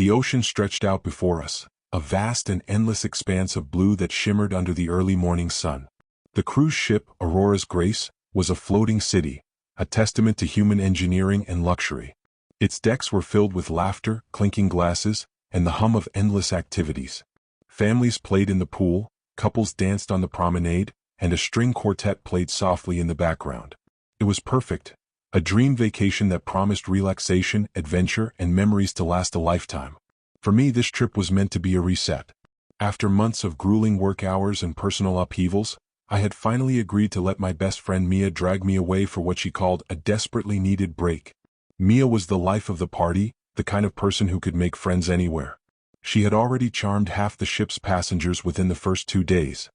The ocean stretched out before us, a vast and endless expanse of blue that shimmered under the early morning sun. The cruise ship, Aurora's Grace, was a floating city, a testament to human engineering and luxury. Its decks were filled with laughter, clinking glasses, and the hum of endless activities. Families played in the pool, couples danced on the promenade, and a string quartet played softly in the background. It was perfect, a dream vacation that promised relaxation, adventure, and memories to last a lifetime. For me, this trip was meant to be a reset. After months of grueling work hours and personal upheavals, I had finally agreed to let my best friend Mia drag me away for what she called a desperately needed break. Mia was the life of the party, the kind of person who could make friends anywhere. She had already charmed half the ship's passengers within the first 2 days.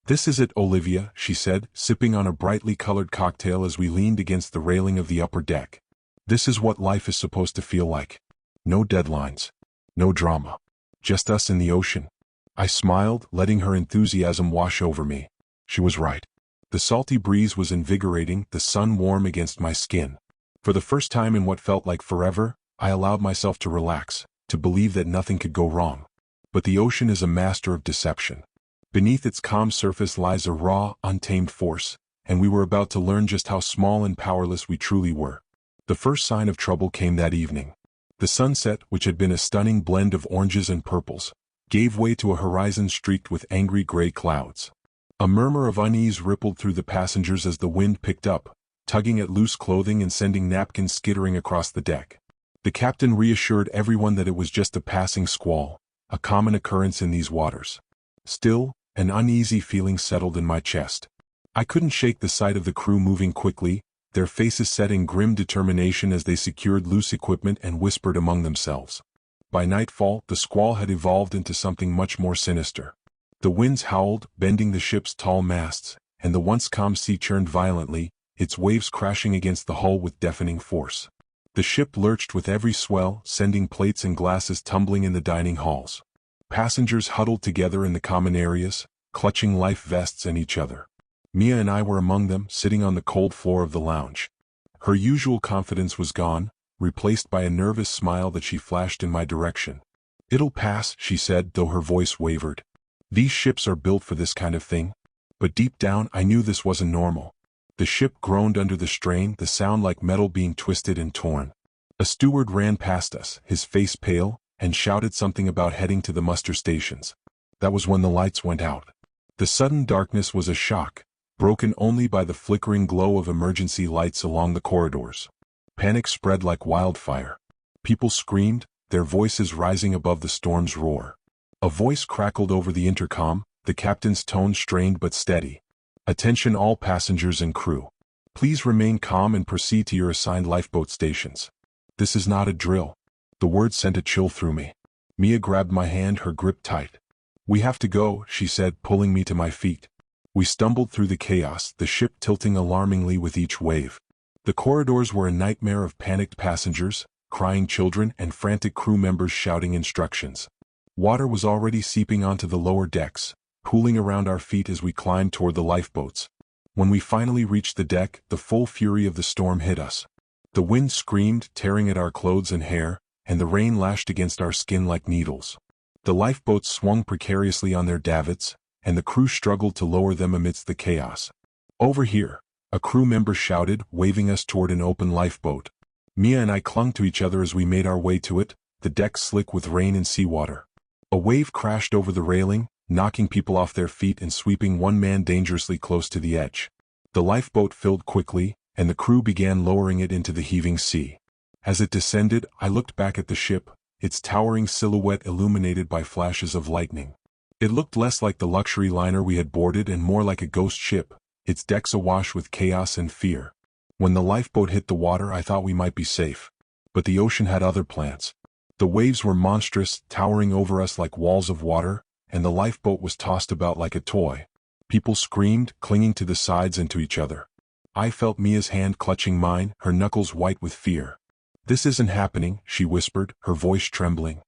"This is it, Olivia," she said, sipping on a brightly colored cocktail as we leaned against the railing of the upper deck. "This is what life is supposed to feel like. No deadlines. No drama. Just us in the ocean." I smiled, letting her enthusiasm wash over me. She was right. The salty breeze was invigorating, the sun warm against my skin. For the first time in what felt like forever, I allowed myself to relax, to believe that nothing could go wrong. But the ocean is a master of deception. Beneath its calm surface lies a raw, untamed force, and we were about to learn just how small and powerless we truly were. The first sign of trouble came that evening. The sunset, which had been a stunning blend of oranges and purples, gave way to a horizon streaked with angry gray clouds. A murmur of unease rippled through the passengers as the wind picked up, tugging at loose clothing and sending napkins skittering across the deck. The captain reassured everyone that it was just a passing squall, a common occurrence in these waters. Still, an uneasy feeling settled in my chest. I couldn't shake the sight of the crew moving quickly, their faces set in grim determination as they secured loose equipment and whispered among themselves. By nightfall, the squall had evolved into something much more sinister. The winds howled, bending the ship's tall masts, and the once calm sea churned violently, its waves crashing against the hull with deafening force. The ship lurched with every swell, sending plates and glasses tumbling in the dining halls. Passengers huddled together in the common areas, clutching life vests and each other. Mia and I were among them, sitting on the cold floor of the lounge. Her usual confidence was gone, replaced by a nervous smile that she flashed in my direction. "It'll pass," she said, though her voice wavered. "These ships are built for this kind of thing." But deep down I knew this wasn't normal. The ship groaned under the strain, the sound like metal being twisted and torn. A steward ran past us, his face pale, and shouted something about heading to the muster stations. That was when the lights went out. The sudden darkness was a shock, broken only by the flickering glow of emergency lights along the corridors. Panic spread like wildfire. People screamed, their voices rising above the storm's roar. A voice crackled over the intercom, the captain's tone strained but steady. "Attention all passengers and crew. Please remain calm and proceed to your assigned lifeboat stations. This is not a drill." The word sent a chill through me. Mia grabbed my hand, her grip tight. "We have to go," she said, pulling me to my feet. We stumbled through the chaos, the ship tilting alarmingly with each wave. The corridors were a nightmare of panicked passengers, crying children, and frantic crew members shouting instructions. Water was already seeping onto the lower decks, pooling around our feet as we climbed toward the lifeboats. When we finally reached the deck, the full fury of the storm hit us. The wind screamed, tearing at our clothes and hair, and the rain lashed against our skin like needles. The lifeboats swung precariously on their davits, and the crew struggled to lower them amidst the chaos. "Over here," a crew member shouted, waving us toward an open lifeboat. Mia and I clung to each other as we made our way to it, the deck slick with rain and seawater. A wave crashed over the railing, knocking people off their feet and sweeping one man dangerously close to the edge. The lifeboat filled quickly, and the crew began lowering it into the heaving sea. As it descended, I looked back at the ship, its towering silhouette illuminated by flashes of lightning. It looked less like the luxury liner we had boarded and more like a ghost ship, its decks awash with chaos and fear. When the lifeboat hit the water, I thought we might be safe. But the ocean had other plans. The waves were monstrous, towering over us like walls of water, and the lifeboat was tossed about like a toy. People screamed, clinging to the sides and to each other. I felt Mia's hand clutching mine, her knuckles white with fear. "This isn't happening," she whispered, her voice trembling.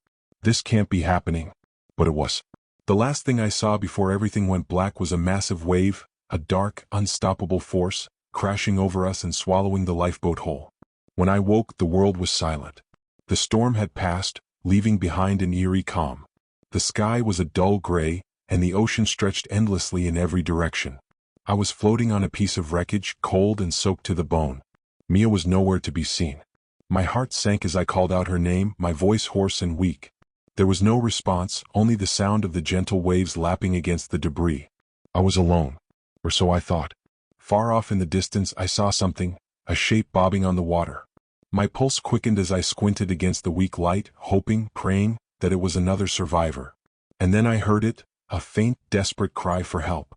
"This can't be happening." But it was. The last thing I saw before everything went black was a massive wave, a dark, unstoppable force, crashing over us and swallowing the lifeboat whole. When I woke, the world was silent. The storm had passed, leaving behind an eerie calm. The sky was a dull gray, and the ocean stretched endlessly in every direction. I was floating on a piece of wreckage, cold and soaked to the bone. Mia was nowhere to be seen. My heart sank as I called out her name, my voice hoarse and weak. There was no response, only the sound of the gentle waves lapping against the debris. I was alone. Or so I thought. Far off in the distance I saw something, a shape bobbing on the water. My pulse quickened as I squinted against the weak light, hoping, praying, that it was another survivor. And then I heard it, a faint, desperate cry for help.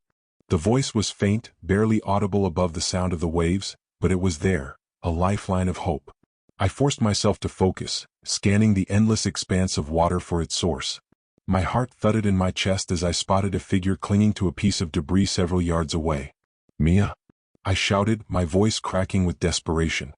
The voice was faint, barely audible above the sound of the waves, but it was there, a lifeline of hope. I forced myself to focus, scanning the endless expanse of water for its source. My heart thudded in my chest as I spotted a figure clinging to a piece of debris several yards away. "Mia!" I shouted, my voice cracking with desperation.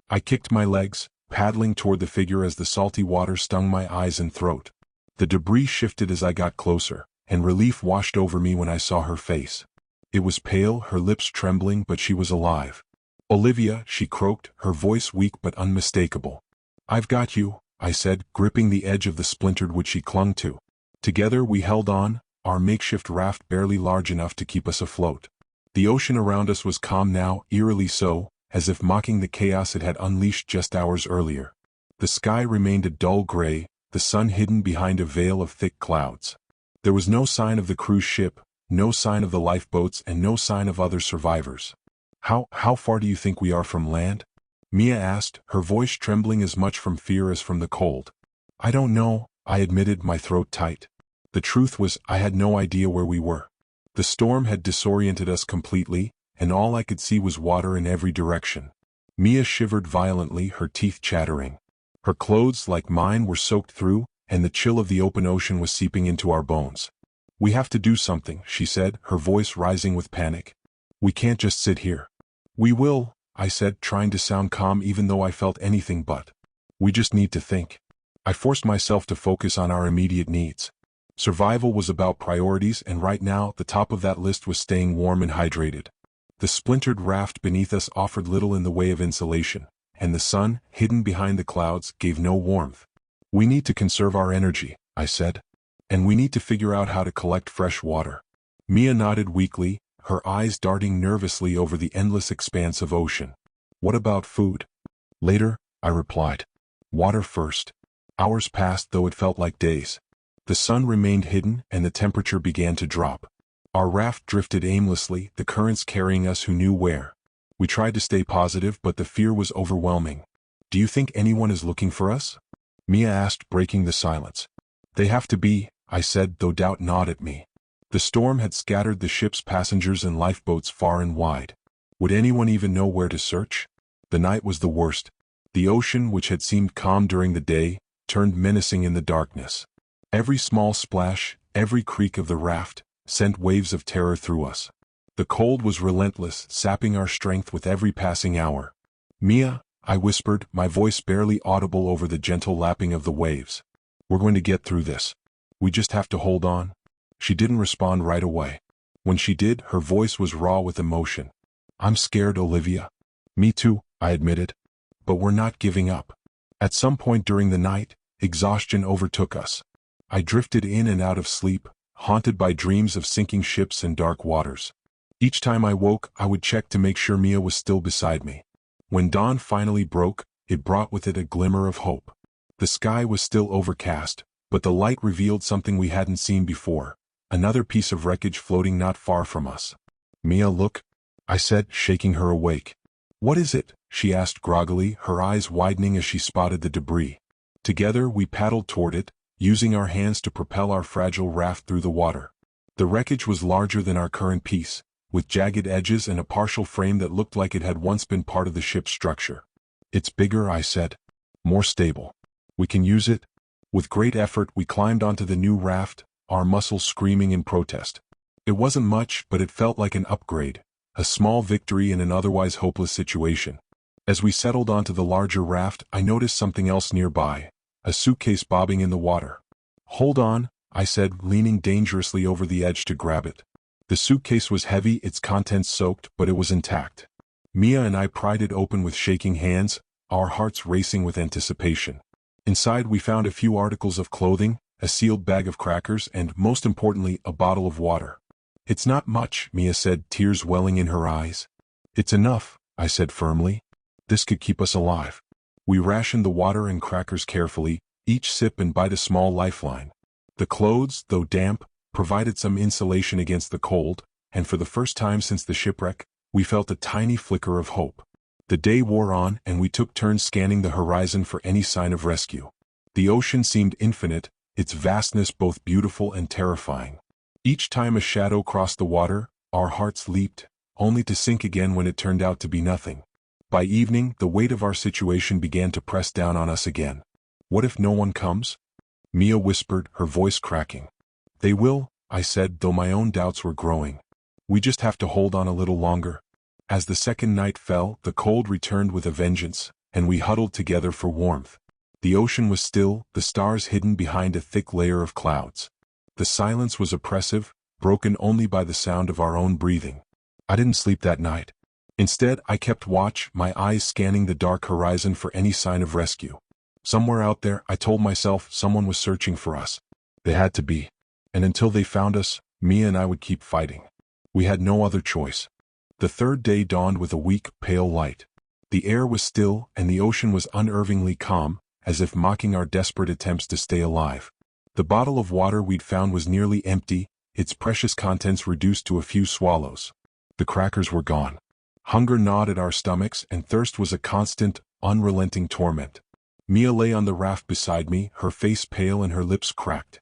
I kicked my legs, paddling toward the figure as the salty water stung my eyes and throat. The debris shifted as I got closer, and relief washed over me when I saw her face. It was pale, her lips trembling, but she was alive. "Olivia," she croaked, her voice weak but unmistakable. "I've got you," I said, gripping the edge of the splintered wood she clung to. Together we held on, our makeshift raft barely large enough to keep us afloat. The ocean around us was calm now, eerily so, as if mocking the chaos it had unleashed just hours earlier. The sky remained a dull gray, the sun hidden behind a veil of thick clouds. There was no sign of the cruise ship, no sign of the lifeboats, and no sign of other survivors. How far do you think we are from land?" Mia asked, her voice trembling as much from fear as from the cold. "I don't know," I admitted, my throat tight. The truth was, I had no idea where we were. The storm had disoriented us completely, and all I could see was water in every direction. Mia shivered violently, her teeth chattering. Her clothes, like mine, were soaked through, and the chill of the open ocean was seeping into our bones. "We have to do something," she said, her voice rising with panic. "We can't just sit here." "We will," I said, trying to sound calm even though I felt anything but. "We just need to think." I forced myself to focus on our immediate needs. Survival was about priorities, and right now, the top of that list was staying warm and hydrated. The splintered raft beneath us offered little in the way of insulation, and the sun, hidden behind the clouds, gave no warmth. "We need to conserve our energy," I said. "And we need to figure out how to collect fresh water." Mia nodded weakly, her eyes darting nervously over the endless expanse of ocean. "What about food?" "Later," I replied. "Water first." Hours passed, though it felt like days. The sun remained hidden, and the temperature began to drop. Our raft drifted aimlessly, the currents carrying us who knew where. We tried to stay positive, but the fear was overwhelming. "Do you think anyone is looking for us?" Mia asked, breaking the silence. "They have to be," I said, though doubt gnawed at me. The storm had scattered the ship's passengers and lifeboats far and wide. Would anyone even know where to search? The night was the worst. The ocean, which had seemed calm during the day, turned menacing in the darkness. Every small splash, every creak of the raft, sent waves of terror through us. The cold was relentless, sapping our strength with every passing hour. "Mia," I whispered, my voice barely audible over the gentle lapping of the waves. "We're going to get through this. We just have to hold on." She didn't respond right away. When she did, her voice was raw with emotion. "I'm scared, Olivia." "Me too," I admitted. "But we're not giving up." At some point during the night, exhaustion overtook us. I drifted in and out of sleep, haunted by dreams of sinking ships and dark waters. Each time I woke, I would check to make sure Mia was still beside me. When dawn finally broke, it brought with it a glimmer of hope. The sky was still overcast, but the light revealed something we hadn't seen before, another piece of wreckage floating not far from us. "Mia, look," I said, shaking her awake. "What is it?" she asked groggily, her eyes widening as she spotted the debris. Together we paddled toward it, using our hands to propel our fragile raft through the water. The wreckage was larger than our current piece, with jagged edges and a partial frame that looked like it had once been part of the ship's structure. "It's bigger," I said. "More stable. We can use it." With great effort we climbed onto the new raft, our muscles screaming in protest. It wasn't much, but it felt like an upgrade, a small victory in an otherwise hopeless situation. As we settled onto the larger raft, I noticed something else nearby, a suitcase bobbing in the water. "Hold on," I said, leaning dangerously over the edge to grab it. The suitcase was heavy, its contents soaked, but it was intact. Mia and I pried it open with shaking hands, our hearts racing with anticipation. Inside we found a few articles of clothing, a sealed bag of crackers, and, most importantly, a bottle of water. "It's not much," Mia said, tears welling in her eyes. "It's enough," I said firmly. "This could keep us alive." We rationed the water and crackers carefully, each sip and bite a small lifeline. The clothes, though damp, provided some insulation against the cold, and for the first time since the shipwreck, we felt a tiny flicker of hope. The day wore on, and we took turns scanning the horizon for any sign of rescue. The ocean seemed infinite, its vastness both beautiful and terrifying. Each time a shadow crossed the water, our hearts leaped, only to sink again when it turned out to be nothing. By evening, the weight of our situation began to press down on us again. "What if no one comes?" Mia whispered, her voice cracking. "They will," I said, though my own doubts were growing. "We just have to hold on a little longer." As the second night fell, the cold returned with a vengeance, and we huddled together for warmth. The ocean was still, the stars hidden behind a thick layer of clouds. The silence was oppressive, broken only by the sound of our own breathing. I didn't sleep that night. Instead, I kept watch, my eyes scanning the dark horizon for any sign of rescue. Somewhere out there, I told myself, someone was searching for us. They had to be. And until they found us, Mia and I would keep fighting. We had no other choice. The third day dawned with a weak, pale light. The air was still, and the ocean was unnervingly calm, as if mocking our desperate attempts to stay alive. The bottle of water we'd found was nearly empty, its precious contents reduced to a few swallows. The crackers were gone. Hunger gnawed at our stomachs, and thirst was a constant, unrelenting torment. Mia lay on the raft beside me, her face pale and her lips cracked.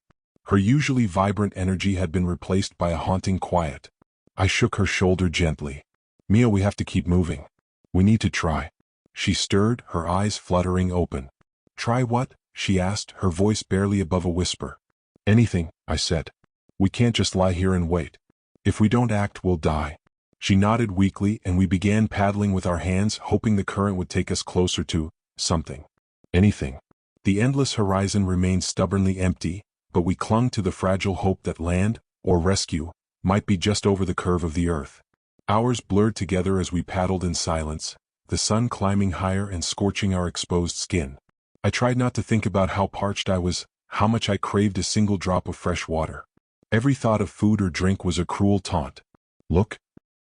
Her usually vibrant energy had been replaced by a haunting quiet. I shook her shoulder gently. "Mia, we have to keep moving. We need to try." She stirred, her eyes fluttering open. "Try what?" she asked, her voice barely above a whisper. "Anything," I said. "We can't just lie here and wait. If we don't act, we'll die." She nodded weakly, and we began paddling with our hands, hoping the current would take us closer to something. Anything. The endless horizon remained stubbornly empty, but we clung to the fragile hope that land, or rescue, might be just over the curve of the earth. Hours blurred together as we paddled in silence, the sun climbing higher and scorching our exposed skin. I tried not to think about how parched I was, how much I craved a single drop of fresh water. Every thought of food or drink was a cruel taunt. "Look."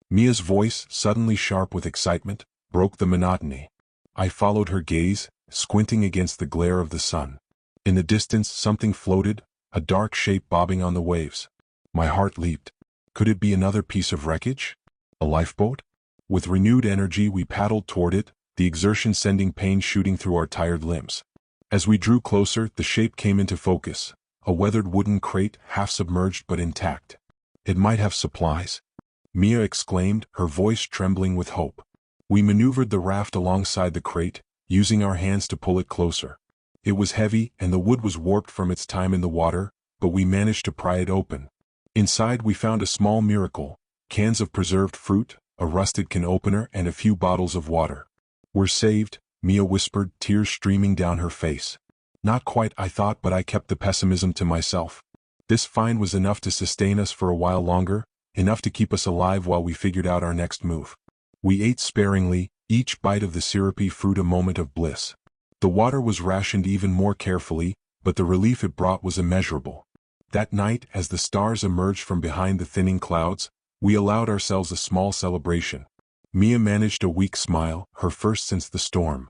Mia's voice, suddenly sharp with excitement, broke the monotony. I followed her gaze, squinting against the glare of the sun. In the distance, something floated, a dark shape bobbing on the waves. My heart leaped. Could it be another piece of wreckage? A lifeboat? With renewed energy we paddled toward it, the exertion sending pain shooting through our tired limbs. As we drew closer, the shape came into focus, a weathered wooden crate, half submerged but intact. "It might have supplies," Mia exclaimed, her voice trembling with hope. We maneuvered the raft alongside the crate, using our hands to pull it closer. It was heavy, and the wood was warped from its time in the water, but we managed to pry it open. Inside we found a small miracle: cans of preserved fruit, a rusted can opener, and a few bottles of water. "We're saved," Mia whispered, tears streaming down her face. Not quite, I thought, but I kept the pessimism to myself. This find was enough to sustain us for a while longer, enough to keep us alive while we figured out our next move. We ate sparingly, each bite of the syrupy fruit a moment of bliss. The water was rationed even more carefully, but the relief it brought was immeasurable. That night, as the stars emerged from behind the thinning clouds, we allowed ourselves a small celebration. Mia managed a weak smile, her first since the storm.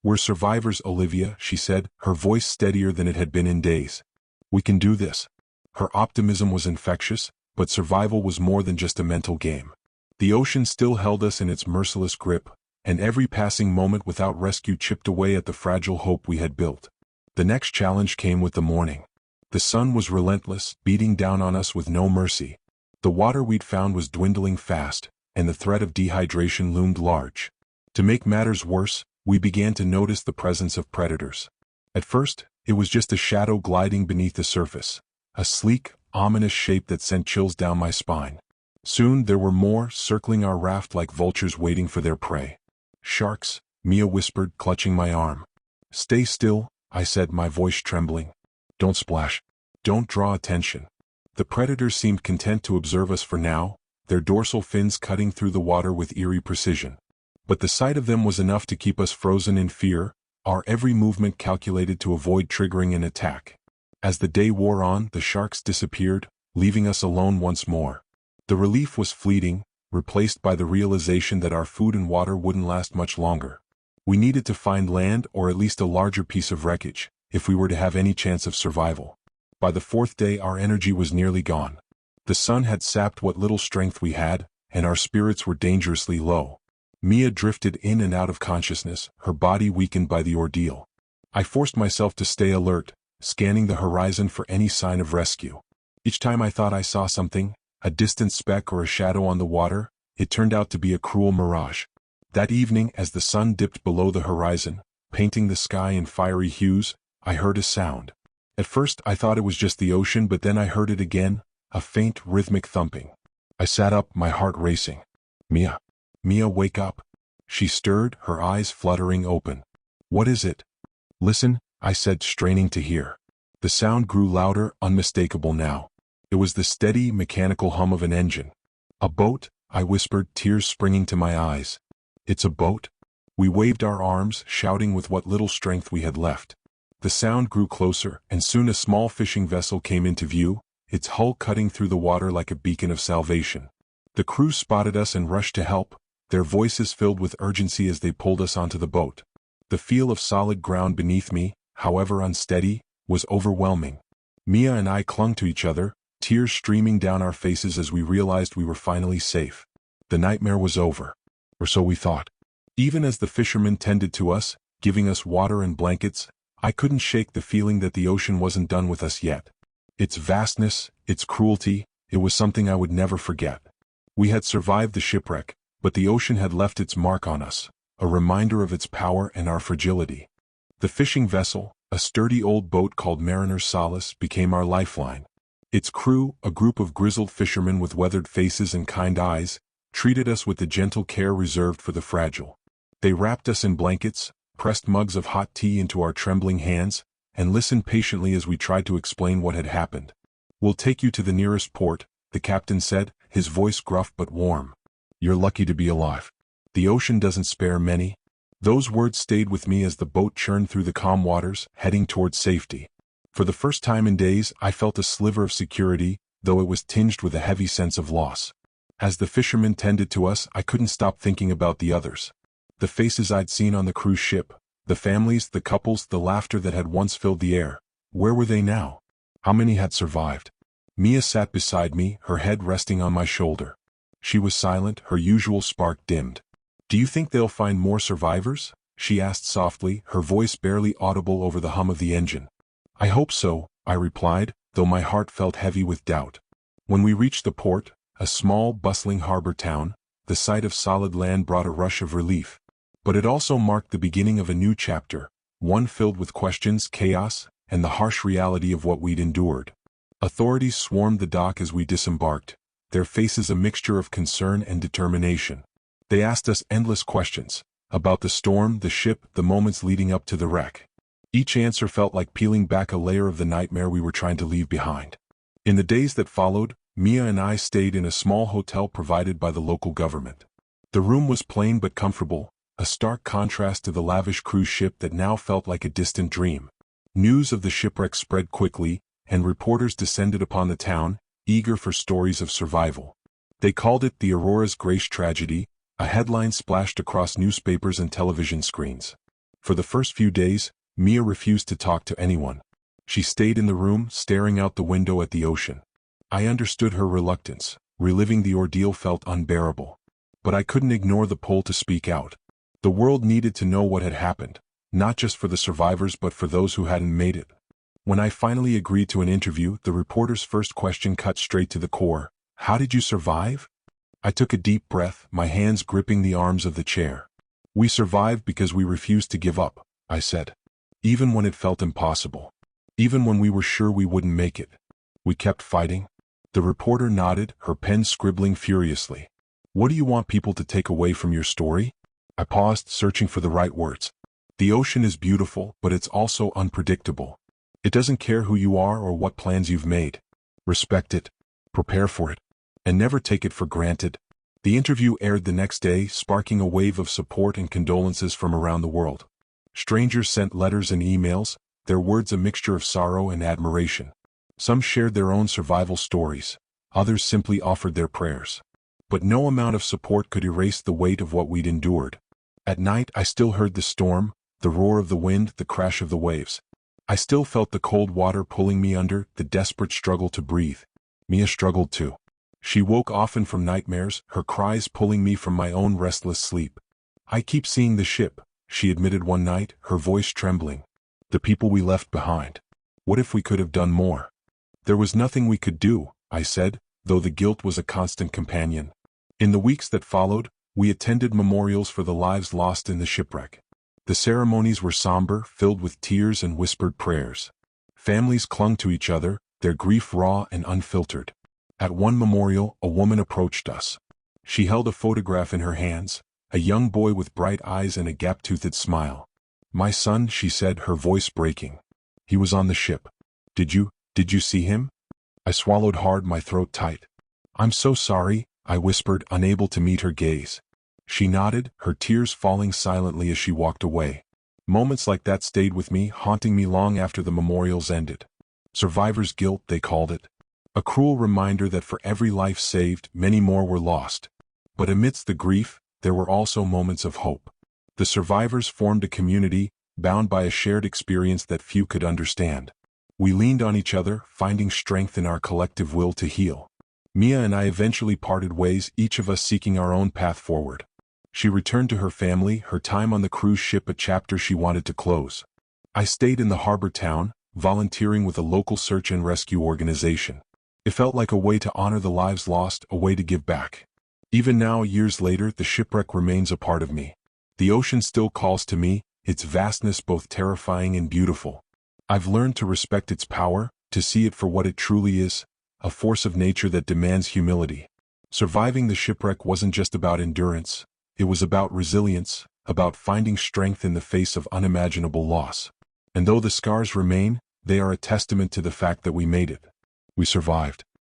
"We're survivors, Olivia," she said, her voice steadier than it had been in days. "We can do this." Her optimism was infectious, but survival was more than just a mental game. The ocean still held us in its merciless grip, and every passing moment without rescue chipped away at the fragile hope we had built. The next challenge came with the morning. The sun was relentless, beating down on us with no mercy. The water we'd found was dwindling fast, and the threat of dehydration loomed large. To make matters worse, we began to notice the presence of predators. At first, it was just a shadow gliding beneath the surface, a sleek, ominous shape that sent chills down my spine. Soon there were more, circling our raft like vultures waiting for their prey. "Sharks," Mia whispered, clutching my arm. "Stay still," I said, my voice trembling. "Don't splash. Don't draw attention." The predators seemed content to observe us for now, their dorsal fins cutting through the water with eerie precision. But the sight of them was enough to keep us frozen in fear, our every movement calculated to avoid triggering an attack. As the day wore on, the sharks disappeared, leaving us alone once more. The relief was fleeting, replaced by the realization that our food and water wouldn't last much longer. We needed to find land or at least a larger piece of wreckage, if we were to have any chance of survival. By the fourth day our energy was nearly gone. The sun had sapped what little strength we had, and our spirits were dangerously low. Mia drifted in and out of consciousness, her body weakened by the ordeal. I forced myself to stay alert, scanning the horizon for any sign of rescue. Each time I thought I saw something, a distant speck or a shadow on the water, it turned out to be a cruel mirage. That evening, as the sun dipped below the horizon, painting the sky in fiery hues, I heard a sound. At first I thought it was just the ocean, but then I heard it again, a faint rhythmic thumping. I sat up, my heart racing. Mia. Mia, wake up. She stirred, her eyes fluttering open. What is it? Listen, I said, straining to hear. The sound grew louder, unmistakable now. It was the steady, mechanical hum of an engine. A boat, I whispered, tears springing to my eyes. It's a boat? We waved our arms, shouting with what little strength we had left. The sound grew closer, and soon a small fishing vessel came into view, its hull cutting through the water like a beacon of salvation. The crew spotted us and rushed to help, their voices filled with urgency as they pulled us onto the boat. The feel of solid ground beneath me, however unsteady, was overwhelming. Mia and I clung to each other, tears streaming down our faces as we realized we were finally safe. The nightmare was over. Or so we thought. Even as the fishermen tended to us, giving us water and blankets, I couldn't shake the feeling that the ocean wasn't done with us yet. Its vastness, its cruelty, it was something I would never forget. We had survived the shipwreck, but the ocean had left its mark on us, a reminder of its power and our fragility. The fishing vessel, a sturdy old boat called Mariner's Solace, became our lifeline. Its crew, a group of grizzled fishermen with weathered faces and kind eyes, treated us with the gentle care reserved for the fragile. They wrapped us in blankets, pressed mugs of hot tea into our trembling hands, and listened patiently as we tried to explain what had happened. We'll take you to the nearest port, the captain said, his voice gruff but warm. You're lucky to be alive. The ocean doesn't spare many. Those words stayed with me as the boat churned through the calm waters, heading toward safety. For the first time in days, I felt a sliver of security, though it was tinged with a heavy sense of loss. As the fishermen tended to us, I couldn't stop thinking about the others. The faces I'd seen on the cruise ship, the families, the couples, the laughter that had once filled the air. Where were they now? How many had survived? Mia sat beside me, her head resting on my shoulder. She was silent, her usual spark dimmed. Do you think they'll find more survivors? She asked softly, her voice barely audible over the hum of the engine. I hope so, I replied, though my heart felt heavy with doubt. When we reached the port, a small, bustling harbor town, the sight of solid land brought a rush of relief. But it also marked the beginning of a new chapter, one filled with questions, chaos, and the harsh reality of what we'd endured. Authorities swarmed the dock as we disembarked, their faces a mixture of concern and determination. They asked us endless questions, about the storm, the ship, the moments leading up to the wreck. Each answer felt like peeling back a layer of the nightmare we were trying to leave behind. In the days that followed, Mia and I stayed in a small hotel provided by the local government. The room was plain but comfortable, a stark contrast to the lavish cruise ship that now felt like a distant dream. News of the shipwreck spread quickly, and reporters descended upon the town, eager for stories of survival. They called it the Aurora's Grace tragedy, a headline splashed across newspapers and television screens. For the first few days, Mia refused to talk to anyone. She stayed in the room, staring out the window at the ocean. I understood her reluctance. Reliving the ordeal felt unbearable. But I couldn't ignore the pull to speak out. The world needed to know what had happened, not just for the survivors but for those who hadn't made it. When I finally agreed to an interview, the reporter's first question cut straight to the core. How did you survive? I took a deep breath, my hands gripping the arms of the chair. We survived because we refused to give up, I said. Even when it felt impossible. Even when we were sure we wouldn't make it. We kept fighting. The reporter nodded, her pen scribbling furiously. What do you want people to take away from your story? I paused, searching for the right words. The ocean is beautiful, but it's also unpredictable. It doesn't care who you are or what plans you've made. Respect it. Prepare for it. And never take it for granted. The interview aired the next day, sparking a wave of support and condolences from around the world. Strangers sent letters and emails, their words a mixture of sorrow and admiration. Some shared their own survival stories, others simply offered their prayers. But no amount of support could erase the weight of what we'd endured. At night I still heard the storm, the roar of the wind, the crash of the waves. I still felt the cold water pulling me under, the desperate struggle to breathe. Mia struggled too. She woke often from nightmares, her cries pulling me from my own restless sleep. "I keep seeing the ship," she admitted one night, her voice trembling. "The people we left behind. What if we could have done more?" "There was nothing we could do," I said, though the guilt was a constant companion. In the weeks that followed, we attended memorials for the lives lost in the shipwreck. The ceremonies were somber, filled with tears and whispered prayers. Families clung to each other, their grief raw and unfiltered. At one memorial, a woman approached us. She held a photograph in her hands, a young boy with bright eyes and a gap-toothed smile. "My son," she said, her voice breaking. "He was on the ship. Did you see him?" I swallowed hard, my throat tight. "I'm so sorry," I whispered, unable to meet her gaze. She nodded, her tears falling silently as she walked away. Moments like that stayed with me, haunting me long after the memorials ended. Survivor's guilt, they called it. A cruel reminder that for every life saved, many more were lost. But amidst the grief, there were also moments of hope. The survivors formed a community, bound by a shared experience that few could understand. We leaned on each other, finding strength in our collective will to heal. Mia and I eventually parted ways, each of us seeking our own path forward. She returned to her family, her time on the cruise ship a chapter she wanted to close. I stayed in the harbor town, volunteering with a local search and rescue organization. It felt like a way to honor the lives lost, a way to give back. Even now, years later, the shipwreck remains a part of me. The ocean still calls to me, its vastness both terrifying and beautiful. I've learned to respect its power, to see it for what it truly is, a force of nature that demands humility. Surviving the shipwreck wasn't just about endurance, it was about resilience, about finding strength in the face of unimaginable loss. And though the scars remain, they are a testament to the fact that we made it. We survived.